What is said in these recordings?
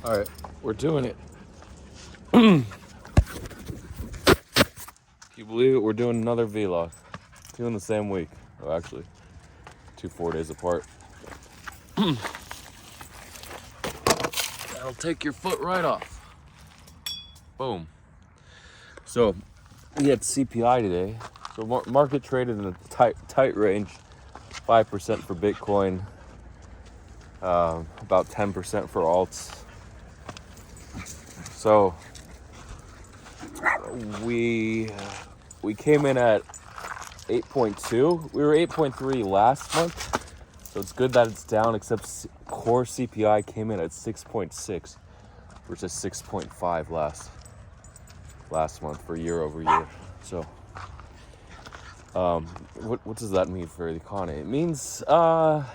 All right, we're doing it. Can you believe it? We're doing another vlog. Two in the same week. Oh, actually, 4 days apart. That'll take your foot right off. Boom. So, we had CPI today. So market traded in a tight range. 5% for Bitcoin. About 10% for alts. So we came in at 8.2. We were 8.3 last month, so it's good that it's down. Except core CPI came in at 6.6 versus 6.5 last month for year over year. So what does that mean for the economy? It means the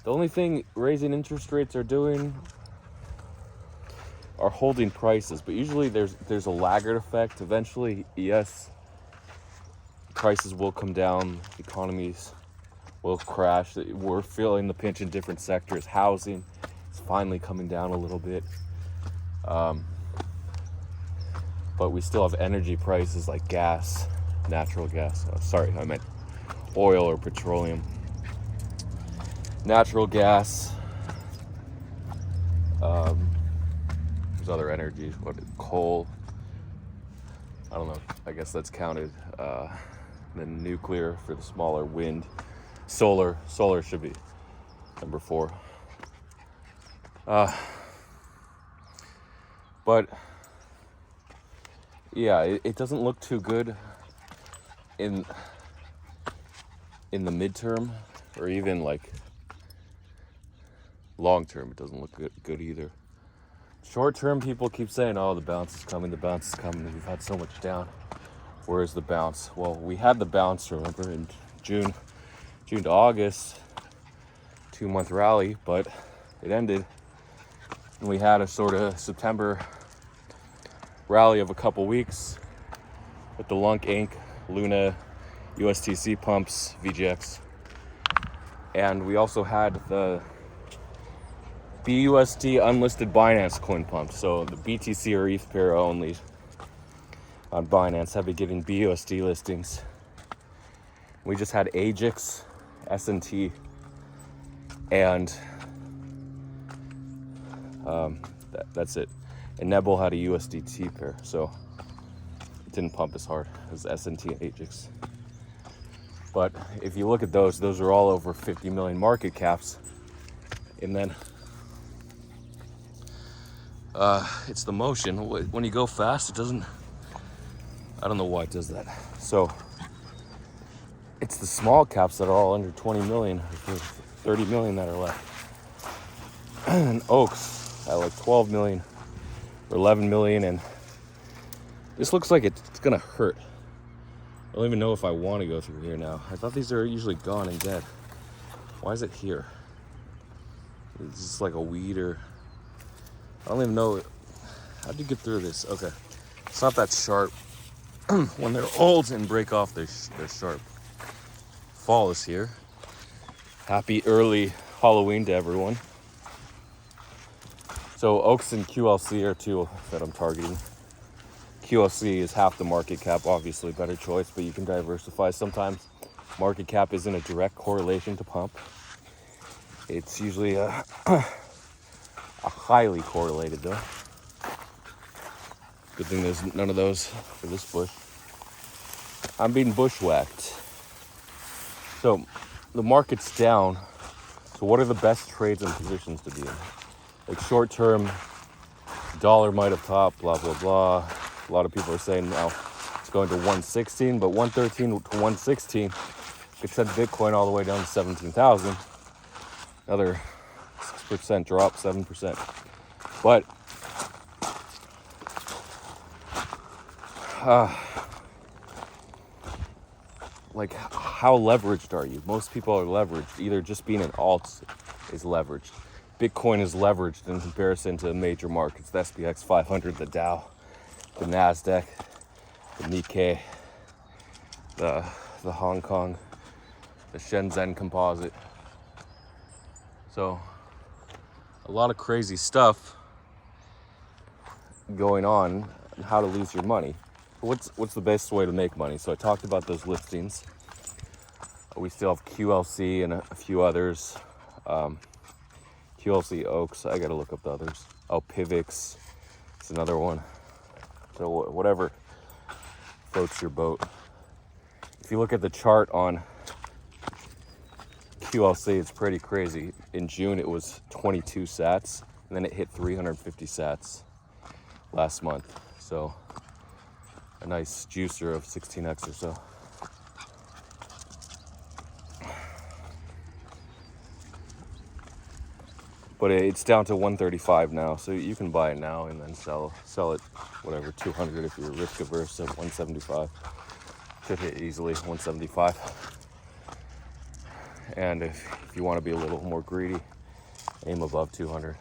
only thing raising interest rates are doing are holding prices, but usually there's a laggard effect. Eventually, yes, prices will come down, economies will crash. We're feeling the pinch in different sectors. Housing is finally coming down a little bit, but we still have energy prices like gas, natural gas. I meant oil or petroleum. Natural gas. There's other energies. Coal. I don't know. I guess that's counted. Then nuclear for the smaller. Wind. Solar should be number 4. But yeah, it doesn't look too good in the midterm, or even like long term. It doesn't look good either. Short term, people keep saying, "Oh, the bounce is coming. The bounce is coming." We've had so much down. Where is the bounce? Well, we had the bounce, remember, in June to August, 2-month rally, but it ended, and we had a sort of September rally of a couple weeks with the Lunk Inc., Luna, USTC pumps, VGX, and we also had the BUSD unlisted Binance coin pump. So the BTC or ETH pair only on Binance have been getting BUSD listings. We just had Ajax, S&T, and that's it. And Nebel had a USDT pair, so it didn't pump as hard as S&T and Ajax. But if you look at those are all over 50 million market caps. And then it's the motion. When you go fast, it doesn't, I don't know why it does that. So it's the small caps that are all under 20 million, 30 million that are left. And Oaks at like 12 million or 11 million. And this looks like it's gonna hurt. I don't even know if I want to go through here now. I thought these are usually gone and dead. Why is it here? Is this like a weed, or I don't even know. How'd you get through this? Okay, it's not that sharp. When they're old and break off, they're sharp. Fall is here. Happy early Halloween to everyone. So Oaks and QLC are two that I'm targeting. QLC is half the market cap, obviously better choice, but you can diversify. Sometimes market cap isn't a direct correlation to pump. It's usually a highly correlated though. Good thing there's none of those for this bush. I'm being bushwhacked. So the market's down. So what are the best trades and positions to be in? Like short term, dollar might have topped, blah, blah, blah. A lot of people are saying now it's going to 116, but 113 to 116 could send Bitcoin all the way down to 17,000. Another 6% drop, 7%. But like, how leveraged are you? Most people are leveraged. Either just being an alt is leveraged. Bitcoin is leveraged in comparison to major markets, the SPX 500, the Dow, the NASDAQ, the Nikkei, the Hong Kong, the Shenzhen composite. So a lot of crazy stuff. going on how to lose your money. What's the best way to make money? So I talked about those listings. We still have QLC and a few others. QLC Oaks, I gotta look up the others. Oh, Pivx, it's another one. So whatever floats your boat. If you look at the chart on QLC, it's pretty crazy. In June, it was 22 sats, and then it hit 350 sats last month. So a nice juicer of 16x or so. But it's down to 135 now, so you can buy it now and then sell it, whatever, 200 if you're risk averse at 175. Should hit easily 175. And if you want to be a little more greedy, aim above 200.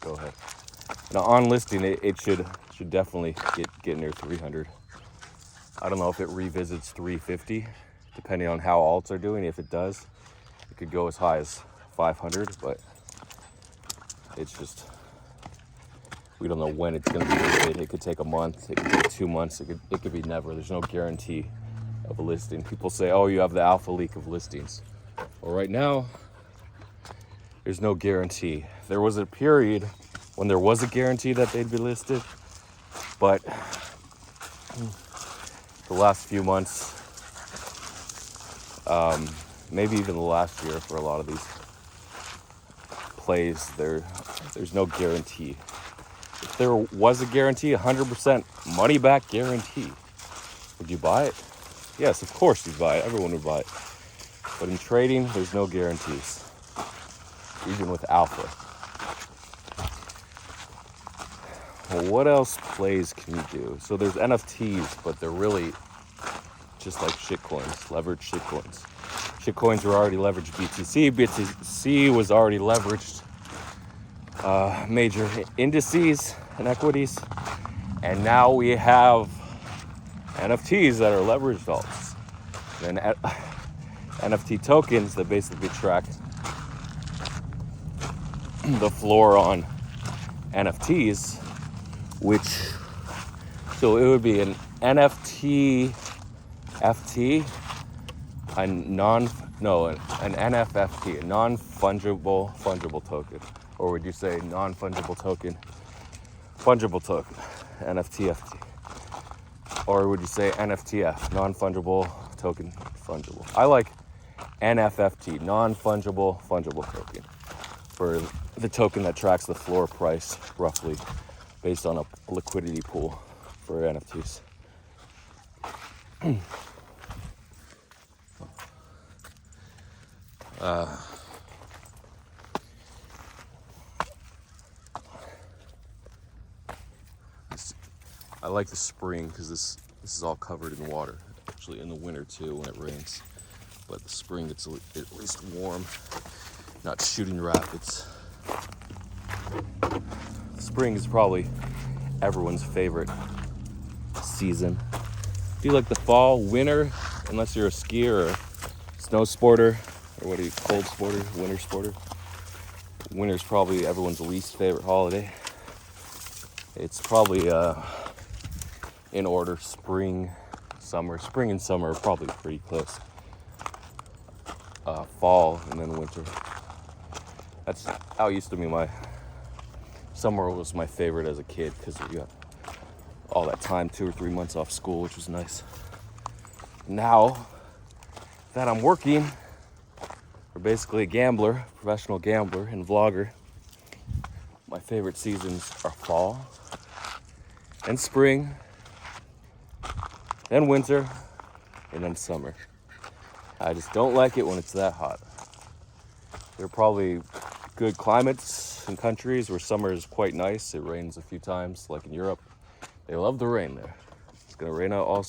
Go ahead. Now on listing, it should definitely get near 300. I don't know if it revisits 350, depending on how alts are doing. If it does, it could go as high as 500, but it's just, we don't know when it's going to be listed. It could take a month, it could take 2 months, it could be never. There's no guarantee of a listing. People say, oh, you have the alpha leak of listings. Well, right now, there's no guarantee. There was a period when there was a guarantee that they'd be listed, but the last few months, maybe even the last year for a lot of these plays, there's no guarantee. If there was a guarantee, 100% money back guarantee, would you buy it? Yes, of course you'd buy it. Everyone would buy it. But in trading, there's no guarantees, even with alpha. Well, what else plays can you do? So there's NFTs, but they're really just like shitcoins, leveraged shitcoins. Shitcoins were already leveraged BTC. BTC was already leveraged major indices and equities. And now we have NFTs that are leveraged alts. And NFT tokens that basically track the floor on NFTs, so it would be an NFT FT, an NFFT, a non-fungible token. Or would you say non-fungible token, fungible token, NFTFT? Or would you say NFTF, non-fungible token, fungible? I like NFFT, non-fungible, fungible token, for the token that tracks the floor price roughly based on a liquidity pool for NFTs. I like the spring because this is all covered in water. Actually, in the winter too when it rains. But the spring it's at least warm, not shooting rapids. Spring is probably everyone's favorite season. Do you like the fall, winter, unless you're a skier or a snow sporter, or what are you, cold sporter, winter sporter? Winter's probably everyone's least favorite holiday. It's probably in order, spring, summer. Spring and summer are probably pretty close. Fall and then winter. That's how it used to be. My summer was my favorite as a kid because we got all that time, 2 or 3 months off school, which was nice. Now that I'm working, or basically a gambler, professional gambler and vlogger, my favorite seasons are fall and spring, then winter, and then summer. I just don't like it when it's that hot. There are probably good climates in countries where summer is quite nice. It rains a few times, like in Europe. They love the rain there. It's gonna rain out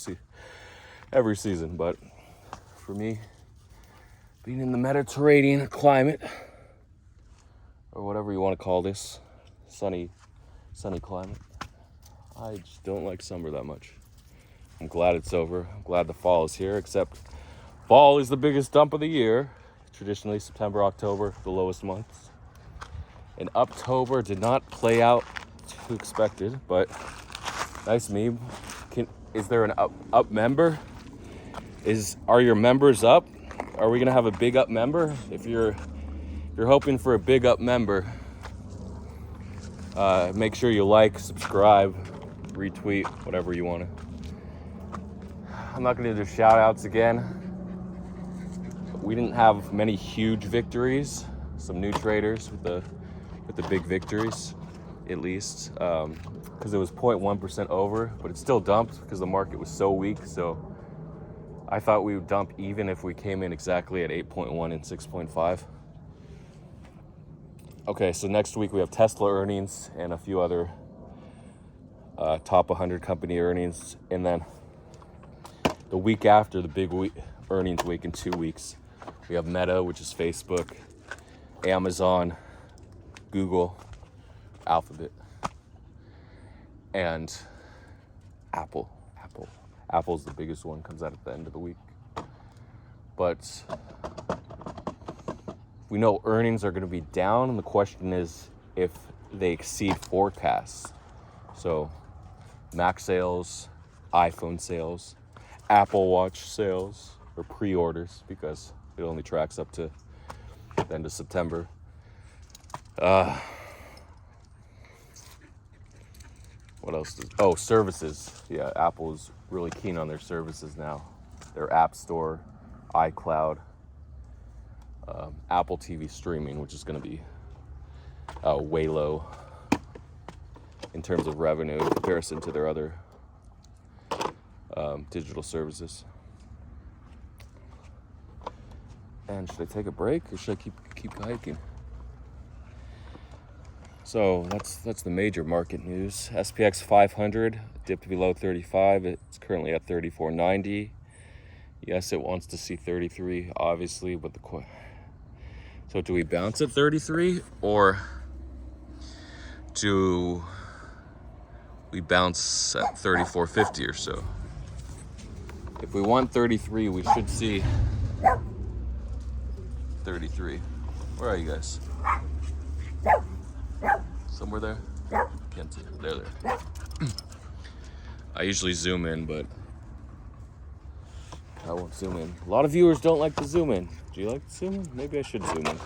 every season, but for me, being in the Mediterranean climate, or whatever you want to call this, sunny climate, I just don't like summer that much. I'm glad it's over. I'm glad the fall is here, except fall is the biggest dump of the year. Traditionally, September, October, the lowest months. And October did not play out too expected, but nice meme. Is there an up member? Are your members up? Are we gonna have a big up member? If you're hoping for a big up member, make sure you like, subscribe, retweet, whatever you want to. I'm not gonna do shout outs again. We didn't have many huge victories. Some new traders with the big victories, at least, because it was 0.1% over, but it still dumped because the market was so weak. So I thought we would dump even if we came in exactly at 8.1 and 6.5. Okay, so next week we have Tesla earnings and a few other top 100 company earnings, and then the week after the big earnings week in 2 weeks, we have Meta, which is Facebook, Amazon, Google, Alphabet, and Apple. Apple's the biggest one, comes out at the end of the week. But we know earnings are going to be down, and the question is if they exceed forecasts. So Mac sales, iPhone sales, Apple Watch sales, or pre-orders, because it only tracks up to the end of September. What else services. Yeah, Apple's really keen on their services now. Their App Store, iCloud, Apple TV streaming, which is going to be way low in terms of revenue in comparison to their other digital services. And should I take a break or should I keep hiking? So that's the major market news. SPX 500 dipped below 35. It's currently at 34.90. Yes, it wants to see 33, obviously, but so do we bounce at 33 or do we bounce at 34.50 or so? If we want 33, we should see 33. Where are you guys? Somewhere there? Can't see. There. I usually zoom in, but I won't zoom in. A lot of viewers don't like to zoom in. Do you like to zoom in? Maybe I should zoom in.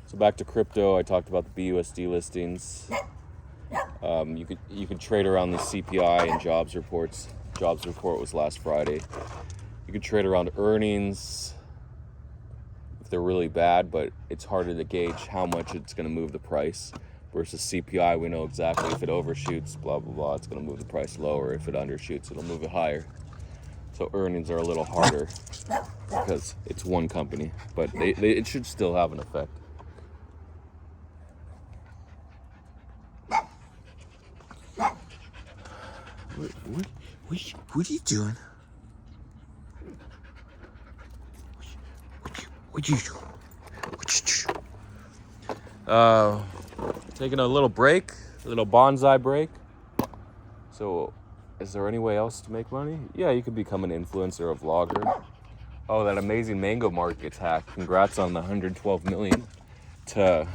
So back to crypto, I talked about the BUSD listings. You could trade around the CPI and jobs reports. Jobs report was last Friday. You could trade around earnings if they're really bad, but it's harder to gauge how much it's going to move the price. Versus CPI, we know exactly if it overshoots, blah, blah, blah, it's going to move the price lower. If it undershoots, it'll move it higher. So earnings are a little harder because it's one company, but it should still have an effect. What are you doing? What you doing? Taking a little break, a little bonsai break. So, is there any way else to make money? Yeah, you could become an influencer, a vlogger. Oh, that amazing mango market's hacked. Congrats on the 112 million to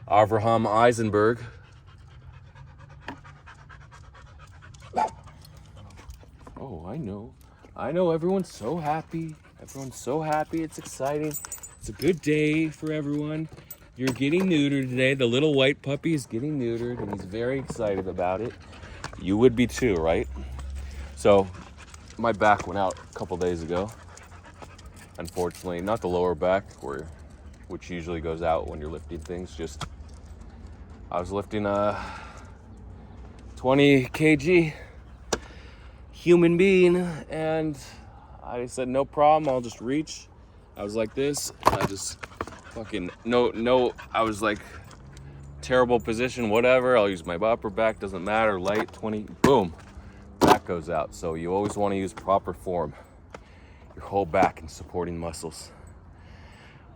Avraham Eisenberg. Oh, I know. Everyone's so happy. It's exciting. It's a good day for everyone. You're getting neutered today. The little white puppy is getting neutered, and he's very excited about it. You would be too, right? So, my back went out a couple days ago. Unfortunately, not the lower back, which usually goes out when you're lifting things. Just, I was lifting a 20 kg human being, and I said, no problem, I'll just reach. I was like this, and I just fucking, I was like, terrible position, whatever, I'll use my upper back, doesn't matter, light, 20, boom, back goes out. So you always want to use proper form, your whole back and supporting muscles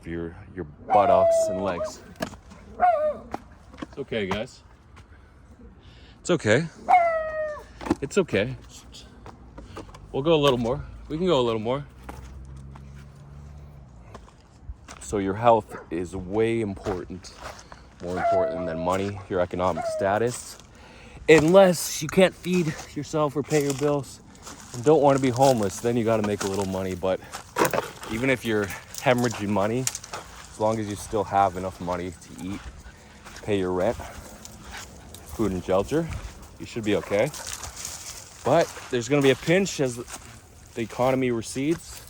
for your buttocks and legs. It's okay, guys. It's okay. It's okay. We'll go a little more. We can go a little more. So your health is way important. more important than money, your economic status. Unless you can't feed yourself or pay your bills and don't want to be homeless, then you got to make a little money. But even if you're hemorrhaging money, as long as you still have enough money to eat, pay your rent, food and shelter, you should be okay. But there's going to be a pinch as the economy recedes.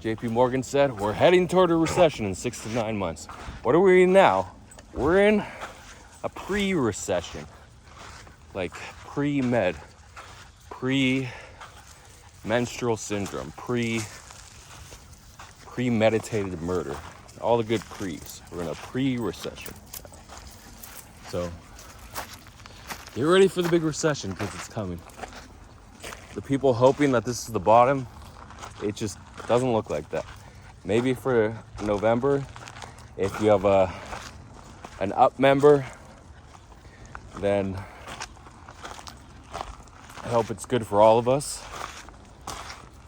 JP Morgan said we're heading toward a recession in 6 to 9 months. What are we in now? We're in a pre-recession, like pre-med, pre-menstrual syndrome, premeditated murder, all the good pre's. We're in a pre-recession. So get ready for the big recession because it's coming. The people hoping that this is the bottom, it just doesn't look like that. Maybe for November, if you have an up member, then I hope it's good for all of us.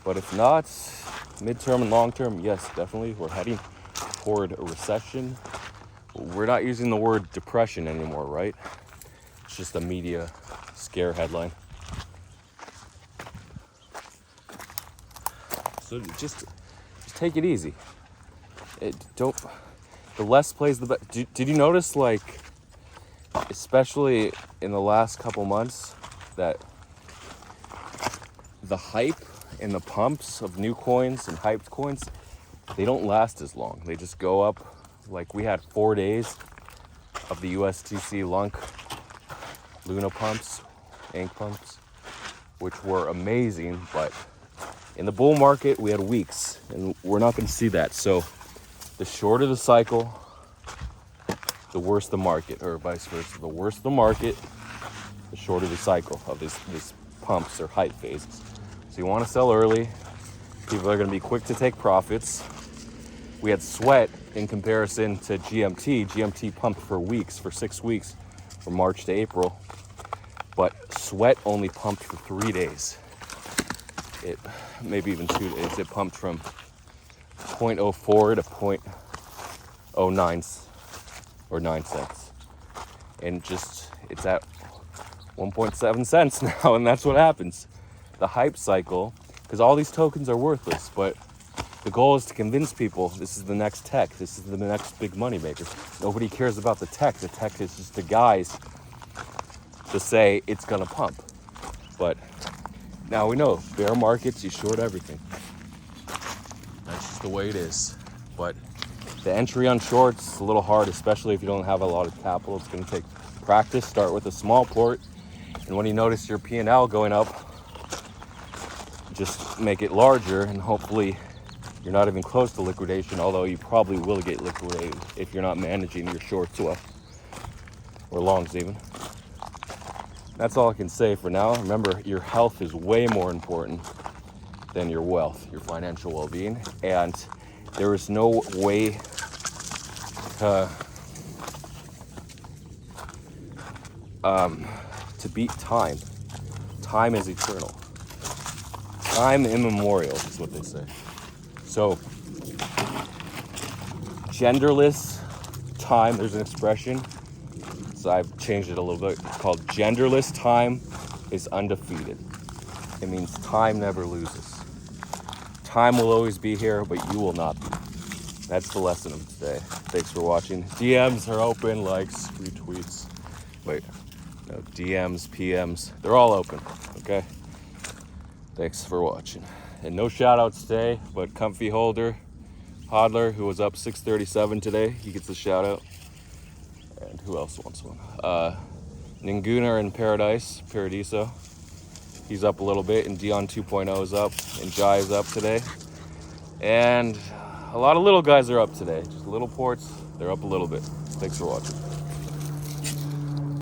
But if not, midterm and long term, yes, definitely, we're heading toward a recession. We're not using the word depression anymore, right? It's just a media scare headline. So just take it easy. The less plays the better. Did you notice, like, especially in the last couple months, that the hype and the pumps of new coins and hyped coins, they don't last as long. They just go up. Like, we had 4 days of the USTC Luna pumps, ink pumps, which were amazing, but in the bull market, we had weeks, and we're not going to see that. So the shorter the cycle, the worse the market, or vice versa. The worse the market, the shorter the cycle of these pumps or hype phases. So you want to sell early. People are going to be quick to take profits. We had sweat in comparison to GMT. GMT pumped for weeks, for 6 weeks, from March to April. But sweat only pumped for 3 days. Maybe even 2 days. It pumped from 0.04 to 0.09 or 9 cents. And just, it's at 1.7 cents now, and that's what happens. The hype cycle, because all these tokens are worthless, but the goal is to convince people this is the next tech, this is the next big money maker. Nobody cares about the tech. The tech is just the guys to say it's gonna pump. But now we know, bear markets, you short everything. That's just the way it is. But the entry on shorts is a little hard, especially if you don't have a lot of capital. It's gonna take practice. Start with a small port, and when you notice your P&L going up, just make it larger, and hopefully you're not even close to liquidation, although you probably will get liquidated if you're not managing your shorts well, or longs even. That's all I can say for now. Remember, your health is way more important than your wealth, your financial well-being, and there is no way to beat time. Time is eternal. Time immemorial is what they say. So, genderless time, there's an expression, so I've changed it a little bit. It's called genderless time is undefeated. It means time never loses. Time will always be here, but you will not be. That's the lesson of today. Thanks for watching. DMs are open, likes, retweets. Wait, no, DMs, PMs, they're all open, okay? Thanks for watching. And no shout outs today, but Comfy Holder, Hodler, who was up 637 today, he gets a shout out. And who else wants one? Ninguna in Paradiso. He's up a little bit, and Dion 2.0 is up, and Jai is up today. And a lot of little guys are up today. Just little ports, they're up a little bit. Thanks for watching.